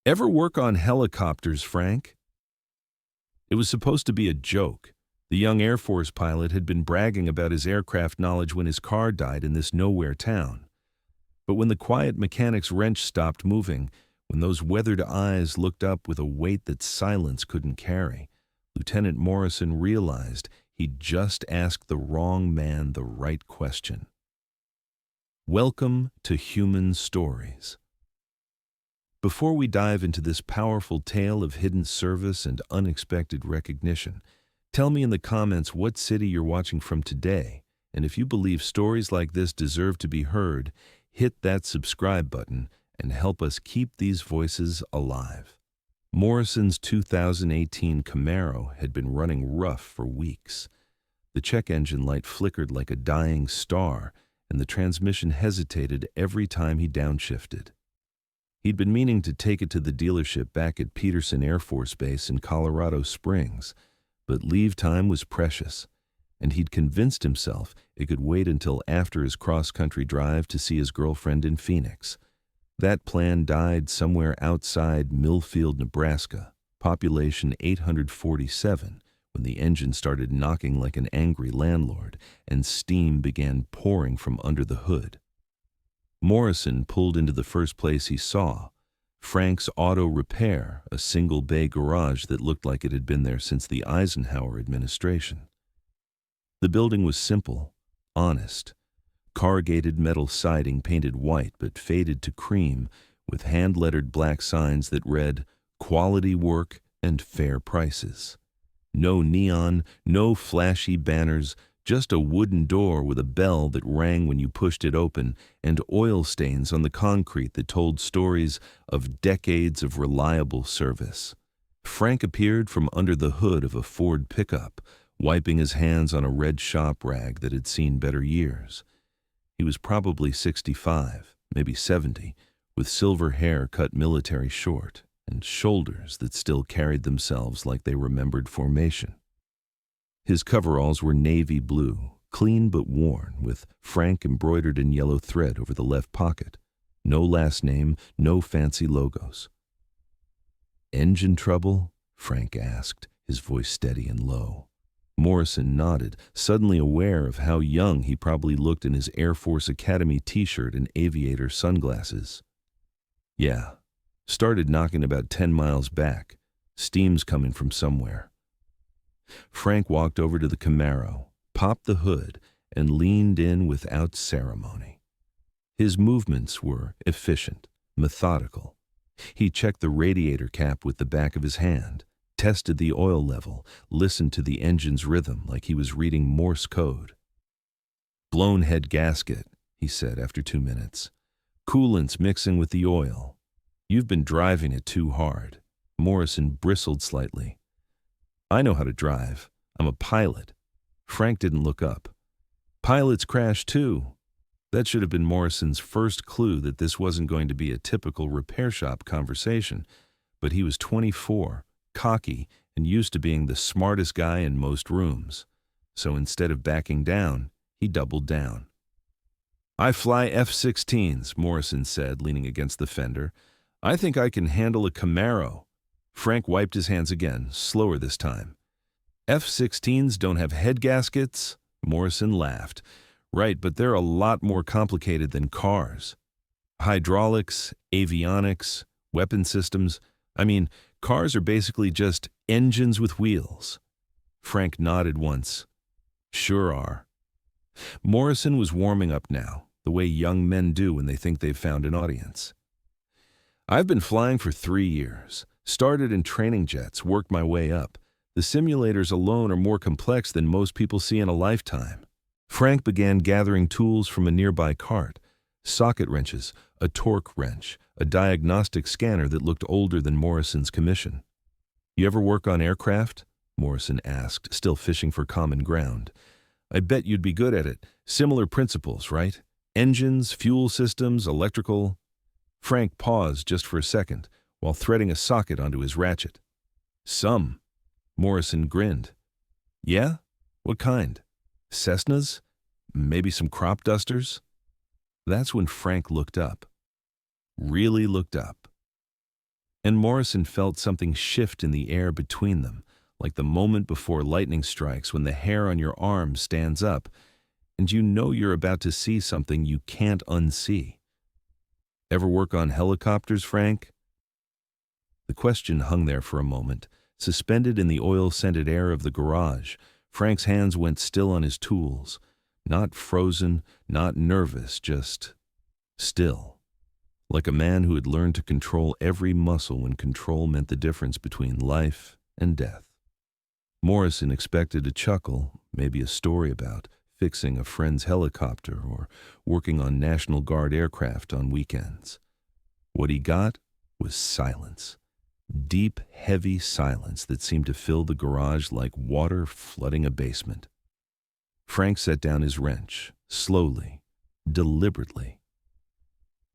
Ever work on helicopters, Frank? It was supposed to be a joke. The young Air Force pilot had been bragging about his aircraft knowledge when his car died in this nowhere town. But when the quiet mechanic's wrench stopped moving, when those weathered eyes looked up with a weight that silence couldn't carry, Lieutenant Morrison realized he'd just asked the wrong man the right question. Welcome to Human Stories. Before we dive into this powerful tale of hidden service and unexpected recognition, tell me in the comments what city you're watching from today, and if you believe stories like this deserve to be heard, hit that subscribe button and help us keep these voices alive. Morrison's 2018 Camaro had been running rough for weeks. The check engine light flickered like a dying star, and the transmission hesitated every time he downshifted. He'd been meaning to take it to the dealership back at Peterson Air Force Base in Colorado Springs, but leave time was precious, and he'd convinced himself it could wait until after his cross-country drive to see his girlfriend in Phoenix. That plan died somewhere outside Millfield, Nebraska, population 847, when the engine started knocking like an angry landlord and steam began pouring from under the hood. Morrison pulled into the first place he saw, Frank's Auto Repair, a single-bay garage that looked like it had been there since the Eisenhower administration. The building was simple, honest, corrugated metal siding painted white but faded to cream, with hand-lettered black signs that read, "Quality work and fair prices." No neon, no flashy banners, just a wooden door with a bell that rang when you pushed it open, and oil stains on the concrete that told stories of decades of reliable service. Frank appeared from under the hood of a Ford pickup, wiping his hands on a red shop rag that had seen better years. He was probably 65, maybe 70, with silver hair cut military short, and shoulders that still carried themselves like they remembered formation. His coveralls were navy blue, clean but worn, with Frank embroidered in yellow thread over the left pocket. No last name, no fancy logos. "Engine trouble?" Frank asked, his voice steady and low. Morrison nodded, suddenly aware of how young he probably looked in his Air Force Academy t-shirt and aviator sunglasses. "Yeah, started knocking about 10 miles back. Steam's coming from somewhere." Frank walked over to the Camaro, popped the hood, and leaned in without ceremony. His movements were efficient, methodical. He checked the radiator cap with the back of his hand, tested the oil level, listened to the engine's rhythm like he was reading Morse code. "Blown head gasket," he said after 2 minutes. "Coolant's mixing with the oil. You've been driving it too hard." Morrison bristled slightly. "I know how to drive. I'm a pilot." Frank didn't look up. "Pilots crash too." That should have been Morrison's first clue that this wasn't going to be a typical repair shop conversation, but he was 24, cocky, and used to being the smartest guy in most rooms. So instead of backing down, he doubled down. "I fly F-16s, Morrison said, leaning against the fender. "I think I can handle a Camaro." Frank wiped his hands again, slower this time. "F-16s don't have head gaskets?" Morrison laughed. "Right, but they're a lot more complicated than cars. Hydraulics, avionics, weapon systems. I mean, cars are basically just engines with wheels." Frank nodded once. "Sure are." Morrison was warming up now, the way young men do when they think they've found an audience. "I've been flying for 3 years. Started in training jets, worked my way up. The simulators alone are more complex than most people see in a lifetime." Frank began gathering tools from a nearby cart. Socket wrenches, a torque wrench, a diagnostic scanner that looked older than Morrison's commission. "You ever work on aircraft?" Morrison asked, still fishing for common ground. "I bet you'd be good at it. Similar principles, right? Engines, fuel systems, electrical." Frank paused just for a second, while threading a socket onto his ratchet. "Some." Morrison grinned. "Yeah? What kind? Cessnas? Maybe some crop dusters?" That's when Frank looked up. Really looked up. And Morrison felt something shift in the air between them, like the moment before lightning strikes when the hair on your arm stands up, and you know you're about to see something you can't unsee. Ever work on helicopters, Frank? The question hung there for a moment, suspended in the oil-scented air of the garage. Frank's hands went still on his tools, not frozen, not nervous, just still, like a man who had learned to control every muscle when control meant the difference between life and death. Morrison expected a chuckle, maybe a story about fixing a friend's helicopter or working on National Guard aircraft on weekends. What he got was silence. Deep, heavy silence that seemed to fill the garage like water flooding a basement. Frank set down his wrench, slowly, deliberately.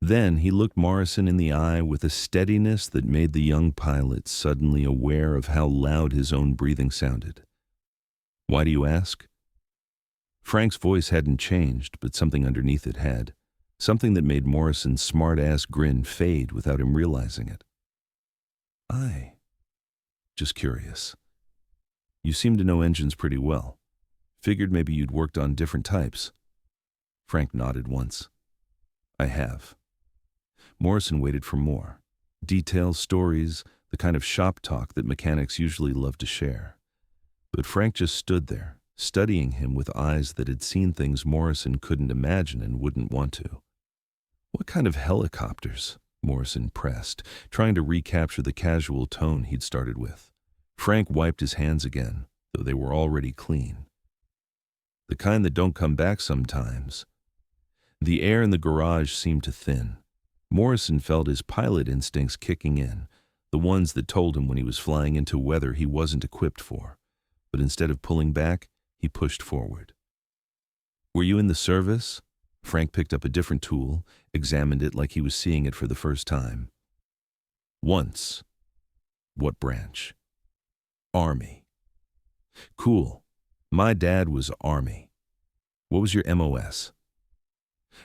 Then he looked Morrison in the eye with a steadiness that made the young pilot suddenly aware of how loud his own breathing sounded. "Why do you ask?" Frank's voice hadn't changed, but something underneath it had. Something that made Morrison's smart-ass grin fade without him realizing it. Just curious. You seem to know engines pretty well. Figured maybe you'd worked on different types." Frank nodded once. "I have." Morrison waited for more. Details, stories, the kind of shop talk that mechanics usually love to share. But Frank just stood there, studying him with eyes that had seen things Morrison couldn't imagine and wouldn't want to. "What kind of helicopters?" Morrison pressed, trying to recapture the casual tone he'd started with. Frank wiped his hands again, though they were already clean. "The kind that don't come back sometimes." The air in the garage seemed to thin. Morrison felt his pilot instincts kicking in, the ones that told him when he was flying into weather he wasn't equipped for. But instead of pulling back, he pushed forward. "Were you in the service?" Frank picked up a different tool, examined it like he was seeing it for the first time. "Once." "What branch?" "Army." "Cool. My dad was Army. What was your MOS?"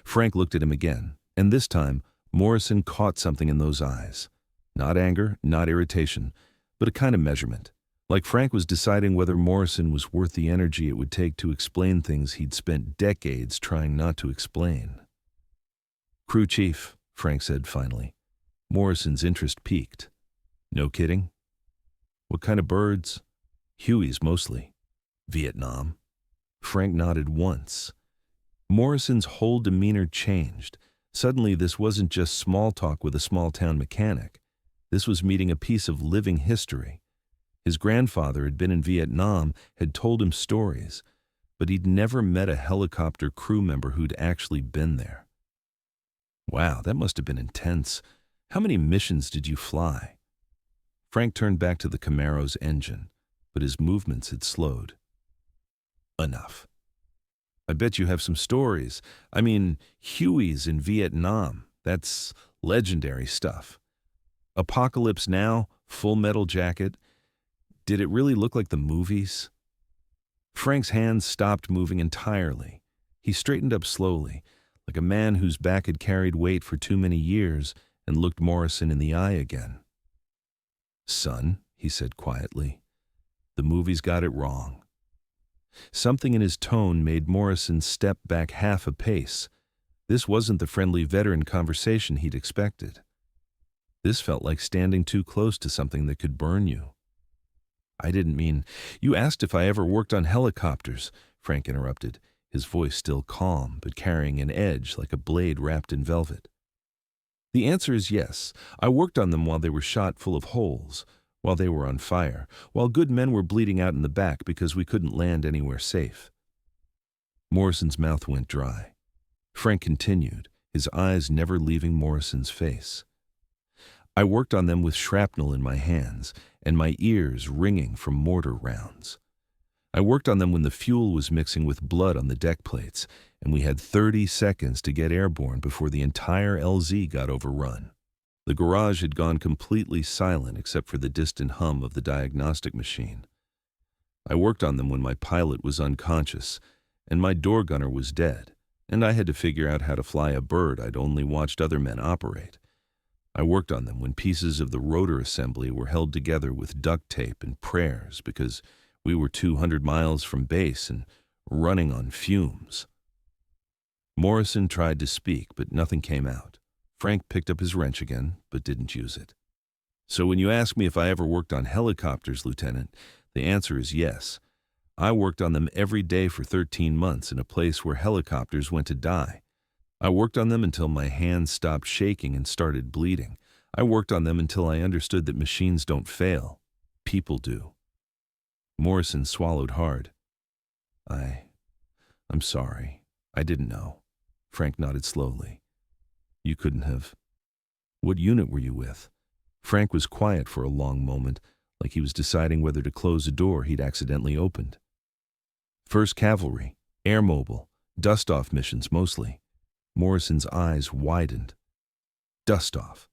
Frank looked at him again, and this time, Morrison caught something in those eyes. Not anger, not irritation, but a kind of measurement. Like Frank was deciding whether Morrison was worth the energy it would take to explain things he'd spent decades trying not to explain. "Crew chief," Frank said finally. Morrison's interest peaked. "No kidding?" "What kind of birds?" "Hueys mostly." "Vietnam?" Frank nodded once. Morrison's whole demeanor changed. Suddenly this wasn't just small talk with a small-town mechanic. This was meeting a piece of living history. His grandfather had been in Vietnam, had told him stories, but he'd never met a helicopter crew member who'd actually been there. "Wow, that must have been intense. How many missions did you fly?" Frank turned back to the Camaro's engine, but his movements had slowed. "Enough. I bet you have some stories. I mean, Hueys in Vietnam. That's legendary stuff. Apocalypse Now, Full Metal Jacket. Did it really look like the movies?" Frank's hands stopped moving entirely. He straightened up slowly, like a man whose back had carried weight for too many years, and looked Morrison in the eye again. "Son," he said quietly, "the movies got it wrong." Something in his tone made Morrison step back half a pace. This wasn't the friendly veteran conversation he'd expected. This felt like standing too close to something that could burn you. "I didn't mean—" "You asked if I ever worked on helicopters," Frank interrupted, his voice still calm but carrying an edge like a blade wrapped in velvet. "The answer is yes. I worked on them while they were shot full of holes, while they were on fire, while good men were bleeding out in the back because we couldn't land anywhere safe." Morrison's mouth went dry. Frank continued, his eyes never leaving Morrison's face. "I worked on them with shrapnel in my hands and my ears ringing from mortar rounds. I worked on them when the fuel was mixing with blood on the deck plates, and we had 30 seconds to get airborne before the entire LZ got overrun. The garage had gone completely silent except for the distant hum of the diagnostic machine. I worked on them when my pilot was unconscious, and my door gunner was dead, and I had to figure out how to fly a bird I'd only watched other men operate. I worked on them when pieces of the rotor assembly were held together with duct tape and prayers because we were 200 miles from base and running on fumes. Morrison tried to speak, but nothing came out. Frank picked up his wrench again, but didn't use it. So when you ask me if I ever worked on helicopters, Lieutenant, the answer is yes. I worked on them every day for 13 months in a place where helicopters went to die. I worked on them until my hands stopped shaking and started bleeding. I worked on them until I understood that machines don't fail. People do. Morrison swallowed hard. I'm sorry. I didn't know. Frank nodded slowly. You couldn't have. What unit were you with? Frank was quiet for a long moment, like he was deciding whether to close a door he'd accidentally opened. 1st Cavalry, Air Mobile, Dustoff missions mostly. Morrison's eyes widened. Dustoff.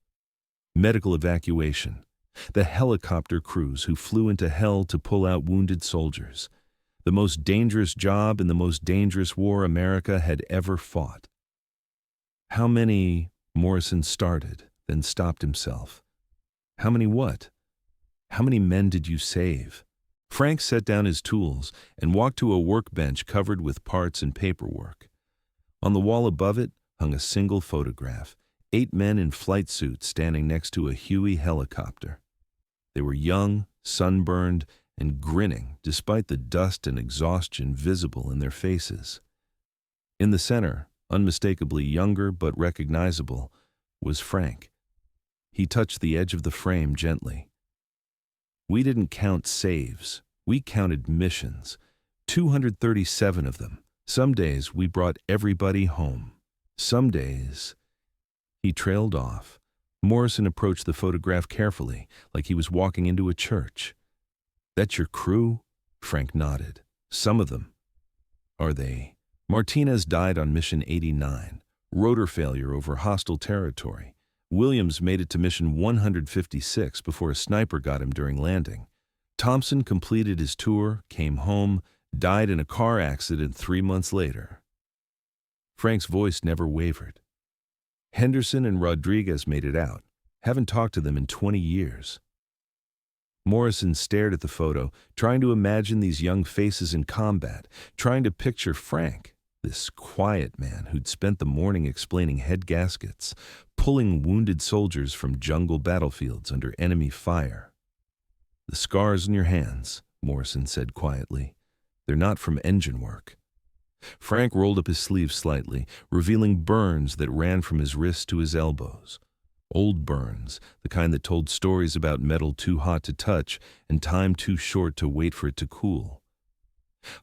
Medical evacuation. The helicopter crews who flew into hell to pull out wounded soldiers. The most dangerous job in the most dangerous war America had ever fought. How many? Morrison started, then stopped himself. How many what? How many men did you save? Frank set down his tools and walked to a workbench covered with parts and paperwork. On the wall above it hung a single photograph, 8 men in flight suits standing next to a Huey helicopter. They were young, sunburned, and grinning despite the dust and exhaustion visible in their faces. In the center, unmistakably younger but recognizable, was Frank. He touched the edge of the frame gently. We didn't count saves. We counted missions. 237 of them. Some days we brought everybody home. Some days. He trailed off. Morrison approached the photograph carefully, like he was walking into a church. That's your crew? Frank nodded. Some of them. Are they? Martinez died on mission 89. Rotor failure over hostile territory. Williams made it to mission 156 before a sniper got him during landing. Thompson completed his tour, came home, died in a car accident 3 months later. Frank's voice never wavered. Henderson and Rodriguez made it out. Haven't talked to them in 20 years. Morrison stared at the photo, trying to imagine these young faces in combat, trying to picture Frank, this quiet man who'd spent the morning explaining head gaskets, pulling wounded soldiers from jungle battlefields under enemy fire. The scars on your hands, Morrison said quietly. They're not from engine work. Frank rolled up his sleeves slightly, revealing burns that ran from his wrists to his elbows. Old burns, the kind that told stories about metal too hot to touch and time too short to wait for it to cool.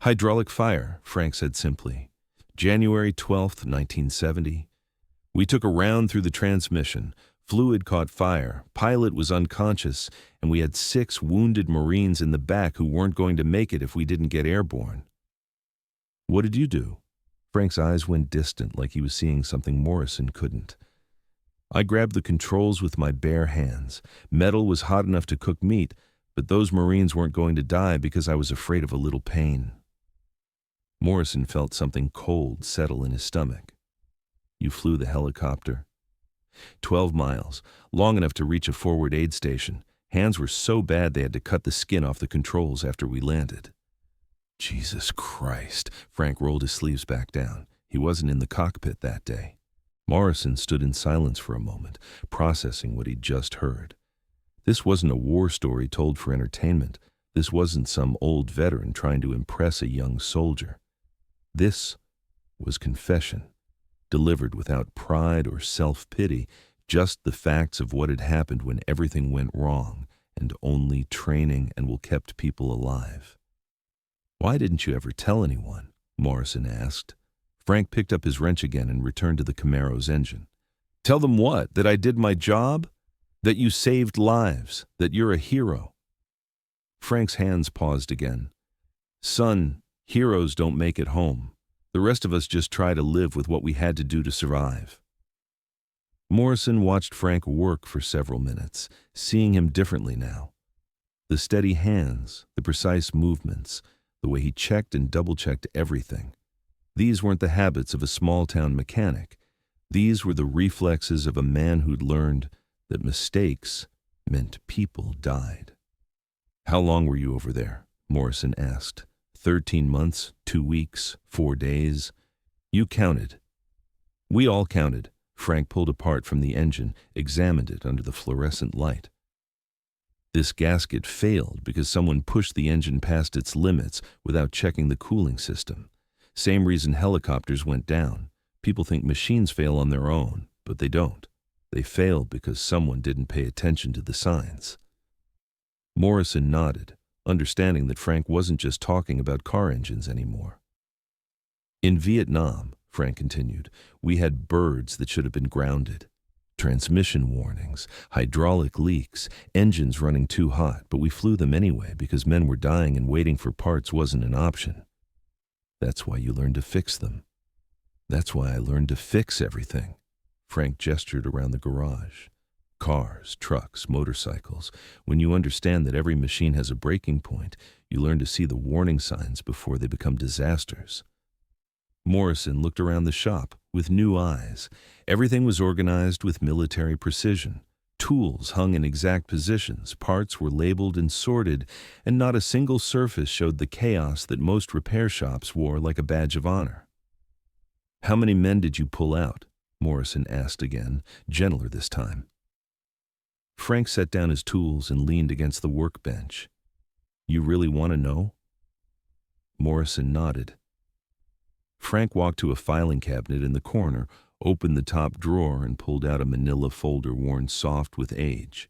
Hydraulic fire, Frank said simply. January 12th, 1970. We took a round through the transmission. Fluid caught fire, pilot was unconscious, and we had 6 wounded Marines in the back who weren't going to make it if we didn't get airborne. What did you do? Frank's eyes went distant like he was seeing something Morrison couldn't. I grabbed the controls with my bare hands. Metal was hot enough to cook meat, but those Marines weren't going to die because I was afraid of a little pain. Morrison felt something cold settle in his stomach. You flew the helicopter? 12 miles, long enough to reach a forward aid station. Hands were so bad they had to cut the skin off the controls after we landed. Jesus Christ, Frank rolled his sleeves back down. He wasn't in the cockpit that day. Morrison stood in silence for a moment, processing what he'd just heard. This wasn't a war story told for entertainment. This wasn't some old veteran trying to impress a young soldier. This was confession, delivered without pride or self-pity, just the facts of what had happened when everything went wrong, and only training and will kept people alive. Why didn't you ever tell anyone? Morrison asked. Frank picked up his wrench again and returned to the Camaro's engine. Tell them what? That I did my job? That you saved lives? That you're a hero? Frank's hands paused again. Son, heroes don't make it home. The rest of us just try to live with what we had to do to survive. Morrison watched Frank work for several minutes, seeing him differently now. The steady hands, the precise movements, the way he checked and double-checked everything. These weren't the habits of a small-town mechanic. These were the reflexes of a man who'd learned that mistakes meant people died. "How long were you over there?" Morrison asked. 13 months, 2 weeks, 4 days. You counted. We all counted. Frank pulled apart from the engine, examined it under the fluorescent light. This gasket failed because someone pushed the engine past its limits without checking the cooling system. Same reason helicopters went down. People think machines fail on their own, but they don't. They fail because someone didn't pay attention to the signs. Morrison nodded, understanding that Frank wasn't just talking about car engines anymore. "In Vietnam," Frank continued, "we had birds that should have been grounded. Transmission warnings, hydraulic leaks, engines running too hot, but we flew them anyway because men were dying and waiting for parts wasn't an option. That's why you learn to fix them. That's why I learned to fix everything." Frank gestured around the garage. Cars, trucks, motorcycles. When you understand that every machine has a breaking point, you learn to see the warning signs before they become disasters. Morrison looked around the shop with new eyes. Everything was organized with military precision. Tools hung in exact positions, parts were labeled and sorted, and not a single surface showed the chaos that most repair shops wore like a badge of honor. "How many men did you pull out?" Morrison asked again, gentler this time. Frank set down his tools and leaned against the workbench. "You really want to know?" Morrison nodded. Frank walked to a filing cabinet in the corner, opened the top drawer, and pulled out a manila folder worn soft with age.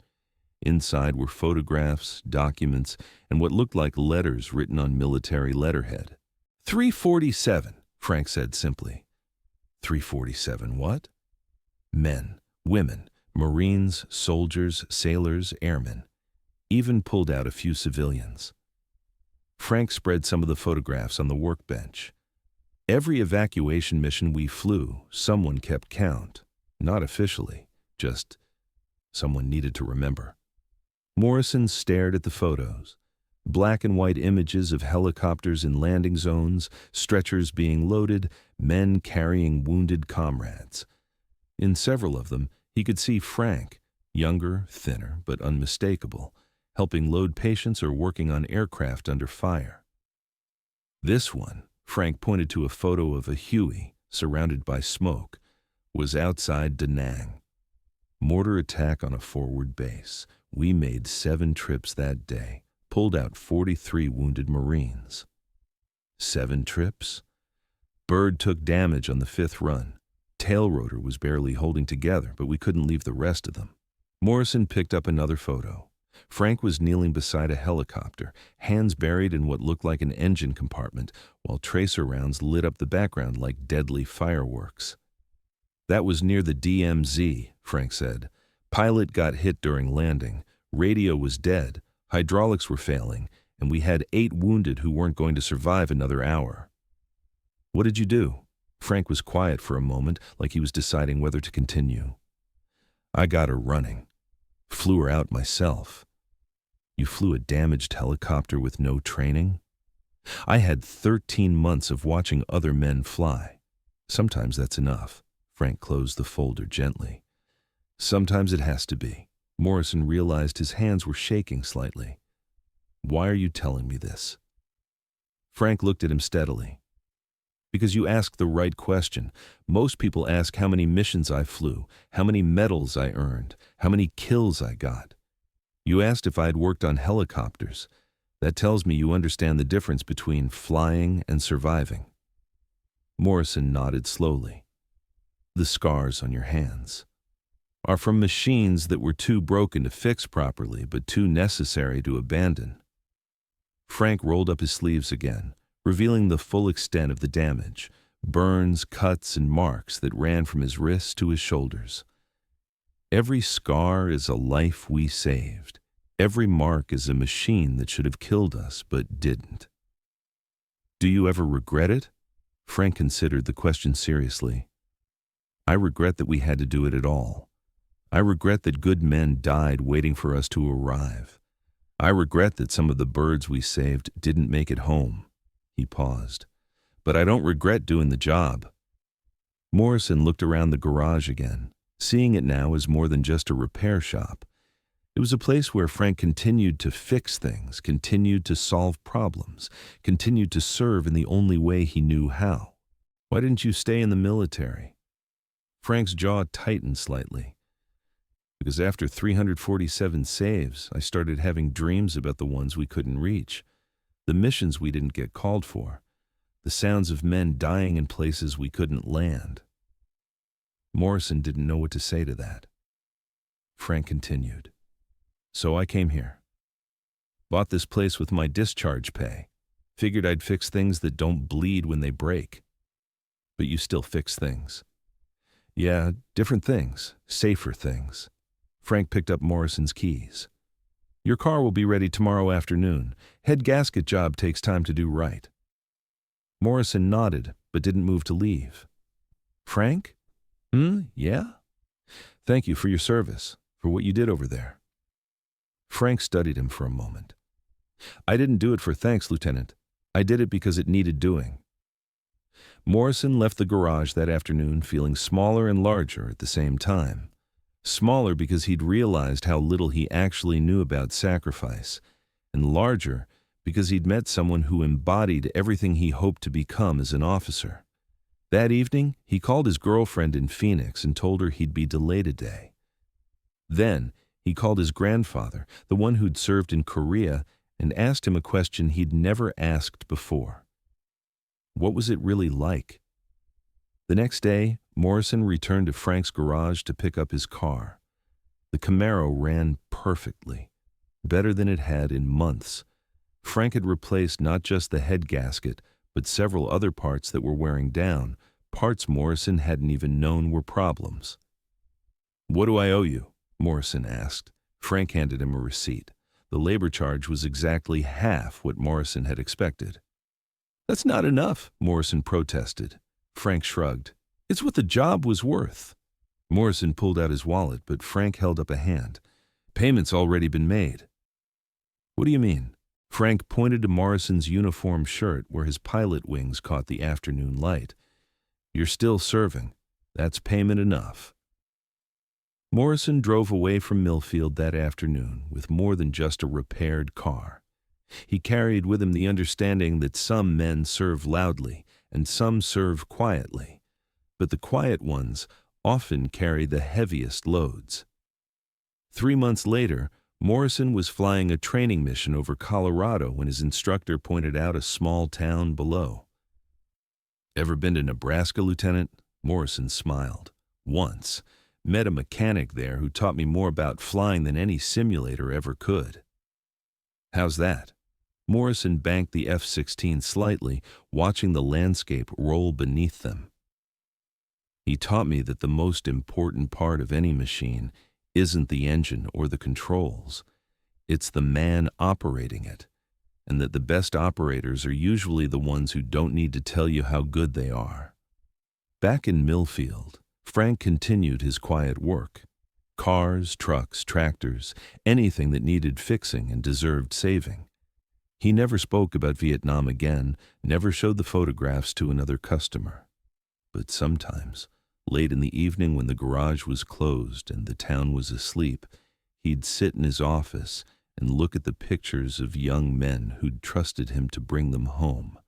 Inside were photographs, documents, and what looked like letters written on military letterhead. 347, Frank said simply. 347 what? Men, women, Marines, soldiers, sailors, airmen. Even pulled out a few civilians. Frank spread some of the photographs on the workbench. Every evacuation mission we flew, someone kept count. Not officially, just someone needed to remember. Morrison stared at the photos. Black and white images of helicopters in landing zones, stretchers being loaded, men carrying wounded comrades. In several of them, he could see Frank, younger, thinner, but unmistakable, helping load patients or working on aircraft under fire. This one, Frank pointed to a photo of a Huey, surrounded by smoke, was outside Da Nang. Mortar attack on a forward base. We made 7 trips that day, pulled out 43 wounded Marines. 7 trips? Bird took damage on the 5th run. Tail rotor was barely holding together, but we couldn't leave the rest of them. Morrison picked up another photo. Frank was kneeling beside a helicopter, hands buried in what looked like an engine compartment, while tracer rounds lit up the background like deadly fireworks. That was near the DMZ, Frank said. Pilot got hit during landing. Radio was dead. Hydraulics were failing, and we had 8 wounded who weren't going to survive another hour. What did you do? Frank was quiet for a moment, like he was deciding whether to continue. I got her running. Flew her out myself. You flew a damaged helicopter with no training? I had 13 months of watching other men fly. Sometimes that's enough. Frank closed the folder gently. Sometimes it has to be. Morrison realized his hands were shaking slightly. Why are you telling me this? Frank looked at him steadily. Because you asked the right question. Most people ask how many missions I flew, how many medals I earned, how many kills I got. You asked if I had worked on helicopters. That tells me you understand the difference between flying and surviving. Morrison nodded slowly. The scars on your hands are from machines that were too broken to fix properly, but too necessary to abandon. Frank rolled up his sleeves again, revealing the full extent of the damage, burns, cuts, and marks that ran from his wrists to his shoulders. Every scar is a life we saved. Every mark is a machine that should have killed us, but didn't. Do you ever regret it? Frank considered the question seriously. I regret that we had to do it at all. I regret that good men died waiting for us to arrive. I regret that some of the birds we saved didn't make it home. He paused. But I don't regret doing the job. Morrison looked around the garage again. seeing it now as more than just a repair shop. It was a place where Frank continued to fix things, continued to solve problems, continued to serve in the only way he knew how. Why didn't you stay in the military? Frank's jaw tightened slightly. Because after 347 saves, I started having dreams about the ones we couldn't reach, the missions we didn't get called for, the sounds of men dying in places we couldn't land. Morrison didn't know what to say to that. Frank continued. So I came here. Bought this place with my discharge pay. Figured I'd fix things that don't bleed when they break. But you still fix things. Yeah, different things, safer things. Frank picked up Morrison's keys. Your car will be ready tomorrow afternoon. Head gasket job takes time to do right. Morrison nodded, but didn't move to leave. Frank? Yeah? Thank you for your service, for what you did over there. Frank studied him for a moment. I didn't do it for thanks, Lieutenant. I did it because it needed doing. Morrison left the garage that afternoon feeling smaller and larger at the same time. Smaller because he'd realized how little he actually knew about sacrifice, and larger because he'd met someone who embodied everything he hoped to become as an officer. That evening, he called his girlfriend in Phoenix and told her he'd be delayed a day. Then, he called his grandfather, the one who'd served in Korea, and asked him a question he'd never asked before. What was it really like? The next day, Morrison returned to Frank's garage to pick up his car. The Camaro ran perfectly, better than it had in months. Frank had replaced not just the head gasket, but several other parts that were wearing down, parts Morrison hadn't even known were problems. What do I owe you? Morrison asked. Frank handed him a receipt. The labor charge was exactly half what Morrison had expected. That's not enough, Morrison protested. Frank shrugged. It's what the job was worth. Morrison pulled out his wallet, but Frank held up a hand. Payment's already been made. What do you mean? Frank pointed to Morrison's uniform shirt where his pilot wings caught the afternoon light. You're still serving. That's payment enough. Morrison drove away from Millfield that afternoon with more than just a repaired car. He carried with him the understanding that some men serve loudly and some serve quietly, but the quiet ones often carry the heaviest loads. 3 months later, Morrison was flying a training mission over Colorado when his instructor pointed out a small town below. Ever been to Nebraska, Lieutenant? Morrison smiled. Once. Met a mechanic there who taught me more about flying than any simulator ever could. How's that? Morrison banked the F-16 slightly, watching the landscape roll beneath them. He taught me that the most important part of any machine isn't the engine or the controls. It's the man operating it, and that the best operators are usually the ones who don't need to tell you how good they are. Back in Millfield, Frank continued his quiet work. Cars, trucks, tractors, anything that needed fixing and deserved saving. He never spoke about Vietnam again, never showed the photographs to another customer. But sometimes, late in the evening when the garage was closed and the town was asleep, he'd sit in his office and look at the pictures of young men who'd trusted him to bring them home.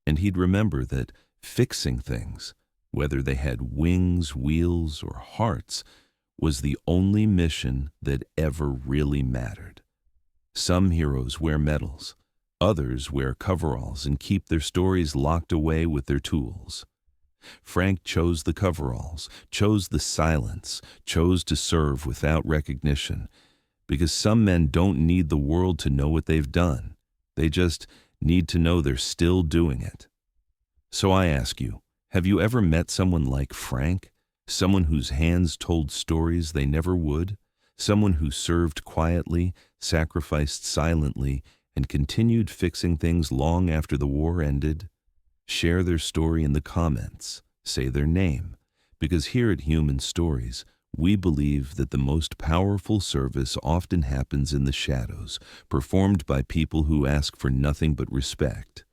And he'd remember that fixing things, whether they had wings, wheels, or hearts, was the only mission that ever really mattered. Some heroes wear medals, others wear coveralls and keep their stories locked away with their tools. Frank chose the coveralls, chose the silence, chose to serve without recognition, because some men don't need the world to know what they've done. They just need to know they're still doing it. So I ask you, have you ever met someone like Frank? Someone whose hands told stories they never would? Someone who served quietly, sacrificed silently, and continued fixing things long after the war ended? Share their story in the comments. Say their name. Because here at Human Stories, we believe that the most powerful service often happens in the shadows, performed by people who ask for nothing but respect.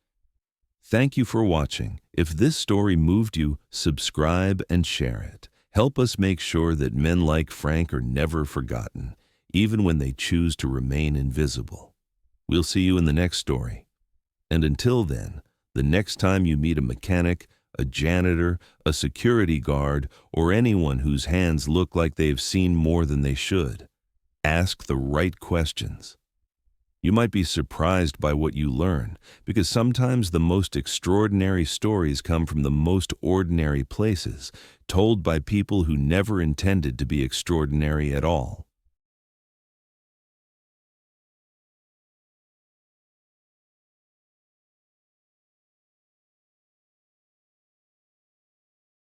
Thank you for watching. If this story moved you, subscribe and share it. Help us make sure that men like Frank are never forgotten, even when they choose to remain invisible. We'll see you in the next story. And until then, the next time you meet a mechanic, a janitor, a security guard, or anyone whose hands look like they've seen more than they should, ask the right questions. You might be surprised by what you learn, because sometimes the most extraordinary stories come from the most ordinary places, told by people who never intended to be extraordinary at all.